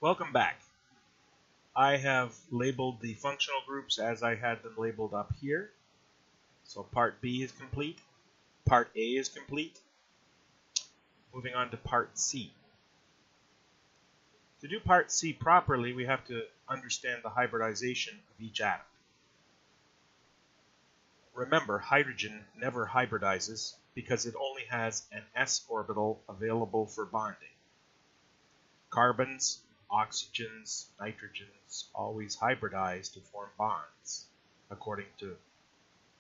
Welcome back. I have labeled the functional groups as I had them labeled up here. So part B is complete. Part A is complete. Moving on to part C. To do part C properly, we have to understand the hybridization of each atom. Remember, hydrogen never hybridizes because it only has an s orbital available for bonding. Carbons, oxygens, nitrogens always hybridize to form bonds, according to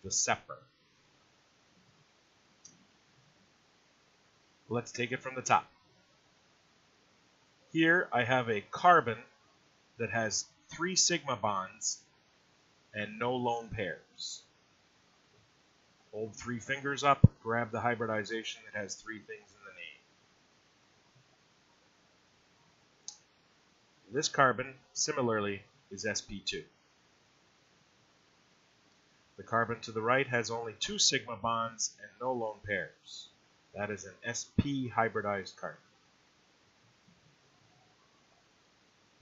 the separ. Let's take it from the top. Here I have a carbon that has 3 sigma bonds and no lone pairs. Hold 3 fingers up, grab the hybridization that has 3 things in the name. This carbon, similarly, is sp2. The carbon to the right has only 2 sigma bonds and no lone pairs. That is an sp hybridized carbon.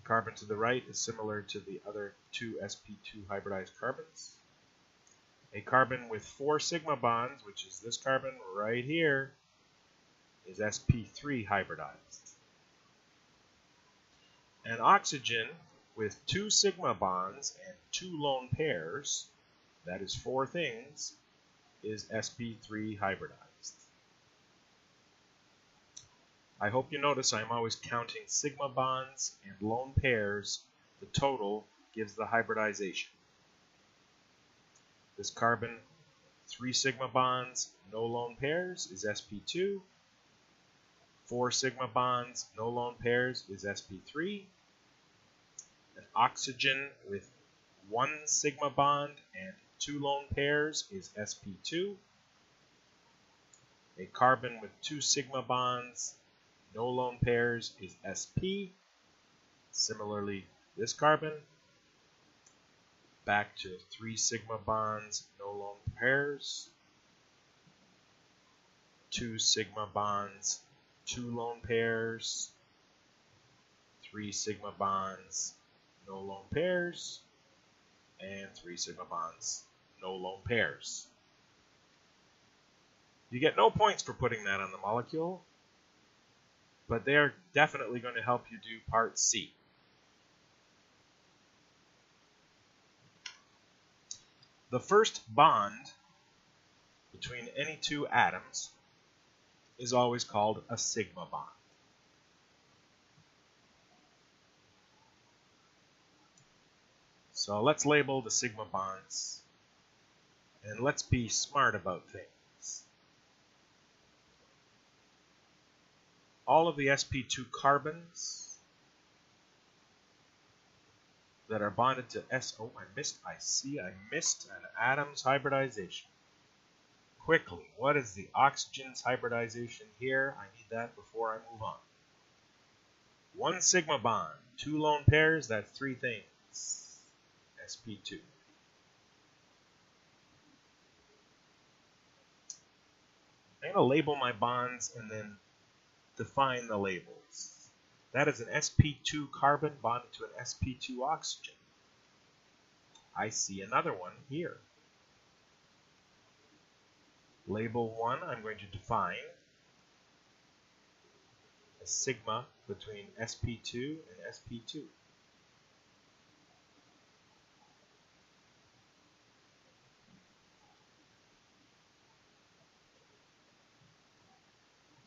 The carbon to the right is similar to the other 2 sp2 hybridized carbons. A carbon with 4 sigma bonds, which is this carbon right here, is sp3 hybridized. An oxygen with 2 sigma bonds and 2 lone pairs, that is 4 things, is sp3 hybridized. I hope you notice I'm always counting sigma bonds and lone pairs. The total gives the hybridization. This carbon, 3 sigma bonds, no lone pairs, is sp2. 4 sigma bonds, no lone pairs, is sp3. An oxygen with 1 sigma bond and 2 lone pairs is sp2. A carbon with 2 sigma bonds, no lone pairs, is sp. Similarly, this carbon, back to 3 sigma bonds, no lone pairs, 2 sigma bonds, 2 lone pairs, 3 sigma bonds, no lone pairs, and 3 sigma bonds, no lone pairs. You get no points for putting that on the molecule, but they are definitely going to help you do part C. The first bond between any 2 atoms is always called a sigma bond. So let's label the sigma bonds, and let's be smart about things. All of the sp2 carbons that are bonded to I missed an atom's hybridization. Quickly, what is the oxygen's hybridization here? I need that before I move on. 1 sigma bond, 2 lone pairs, that's 3 things. sp2. I'm going to label my bonds and then define the labels. That is an sp2 carbon bonded to an sp2 oxygen. I see another one here. Label 1, I'm going to define a sigma between sp2 and sp2.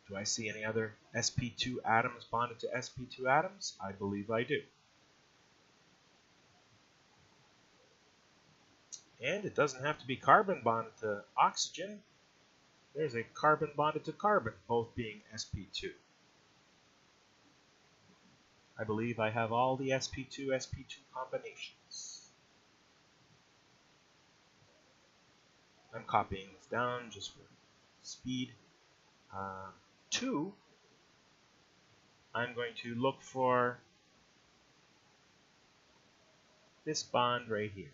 Do I see any other sp2 atoms bonded to sp2 atoms? I believe I do. And it doesn't have to be carbon bonded to oxygen. There's a carbon bonded to carbon, both being sp2. I believe I have all the sp2 combinations. I'm copying this down just for speed. 2, I'm going to look for this bond right here.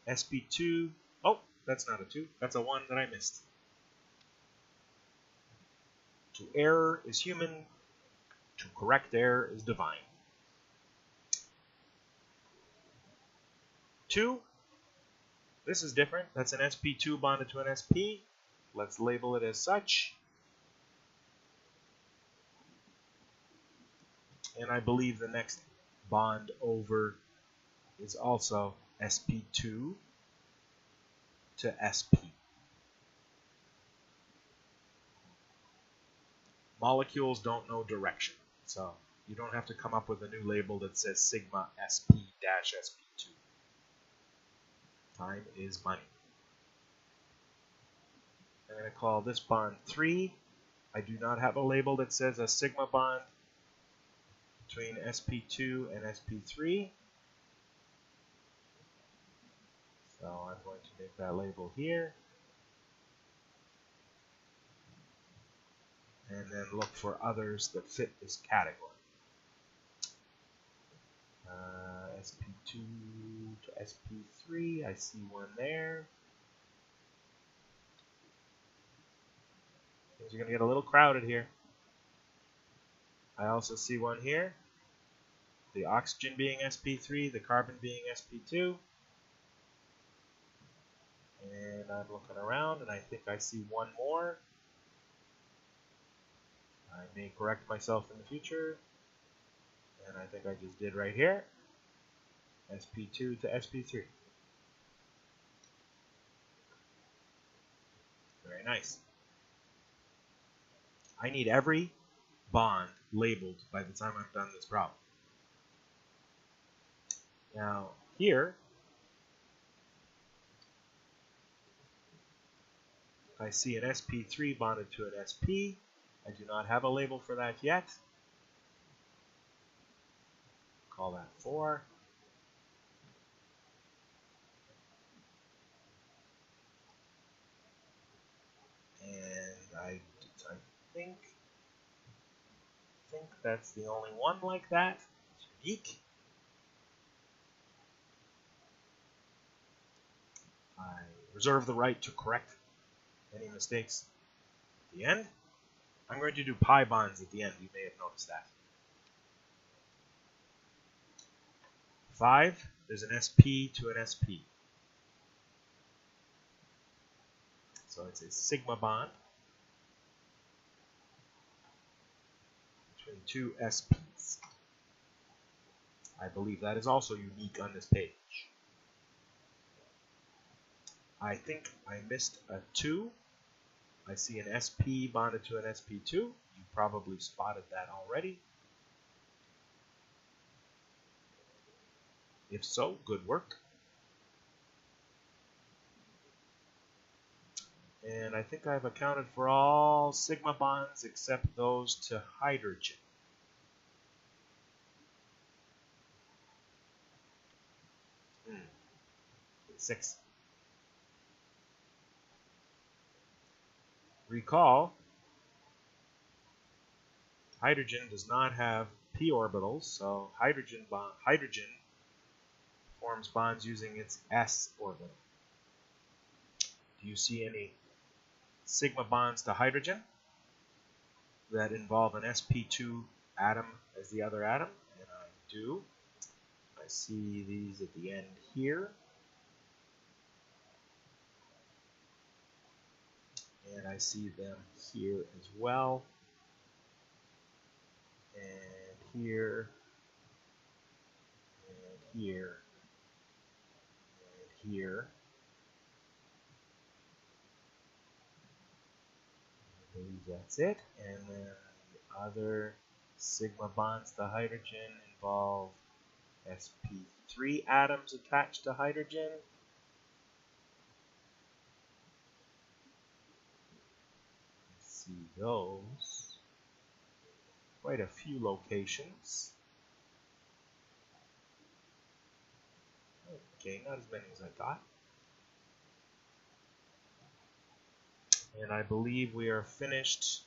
sp2, oh, that's not a 2, that's a 1 that I missed. To err is human, to correct error is divine. 2. This is different. That's an sp2 bonded to an sp. Let's label it as such. And I believe the next bond over is also sp2 to sp. Molecules don't know direction, so you don't have to come up with a new label that says sigma sp-sp2. Time is money. I'm going to call this bond 3. I do not have a label that says a sigma bond between sp2 and sp3. So I'm going to make that label here. And then look for others that fit this category. sp2 to sp3, I see one there. Things are going to get a little crowded here. I also see one here. The oxygen being sp3, the carbon being sp2. And I'm looking around and I think I see one more. I may correct myself in the future. And I think I just did right here. sp2 to sp3. Very nice. I need every bond labeled by the time I've done this problem. Now, here, I see an sp3 bonded to an sp. I do not have a label for that yet. Call that 4. And I think that's the only one like that. It's unique. I reserve the right to correct any mistakes at the end. I'm going to do pi bonds at the end. You may have noticed that. 5, there's an sp to an sp. So it's a sigma bond between two sps. I believe that is also unique on this page. I think I missed a 2. I see an sp bonded to an sp2. You probably spotted that already. If so, good work. And I think I've accounted for all sigma bonds except those to hydrogen. 6. Recall, hydrogen does not have p orbitals, so hydrogen forms bonds using its s orbital. Do you see any sigma bonds to hydrogen that involve an sp2 atom as the other atom? And I do. I see these at the end here. And I see them here as well. And here. And here. And here. I believe that's it. And then the other sigma bonds to hydrogen involve sp3 atoms attached to hydrogen. See those. Quite a few locations. Okay, not as many as I thought. And I believe we are finished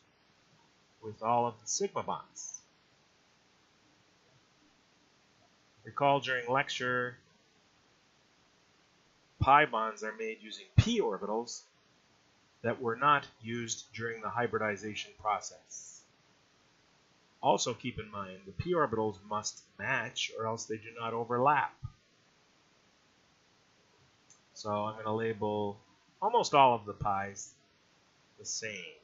with all of the sigma bonds. Recall during lecture, pi bonds are made using p orbitals that were not used during the hybridization process. Also keep in mind, the p orbitals must match or else they do not overlap. So I'm going to label almost all of the pi's the same.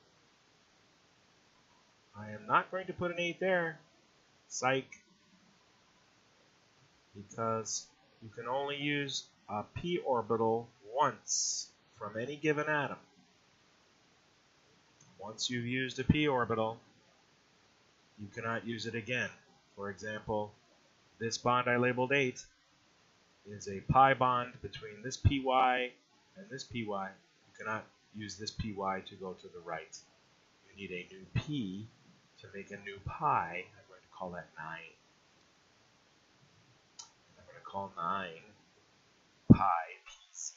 I am not going to put an 8 there. Psych. Because you can only use a p orbital once from any given atom. Once you've used a p orbital, you cannot use it again. For example, this bond I labeled 8 is a pi bond between this py and this py. You cannot use this py to go to the right. You need a new p to make a new pi. I'm going to call that 9. I'm going to call 9 pi pz.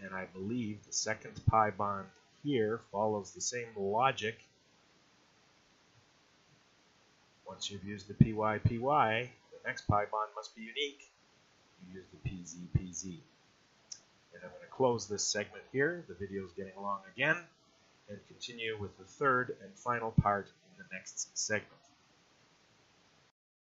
And I believe the second pi bond here follows the same logic. Once you've used the py, the next pi bond must be unique. You use the pz. And I'm going to close this segment here. The video is getting long again. And continue with the third and final part in the next segment.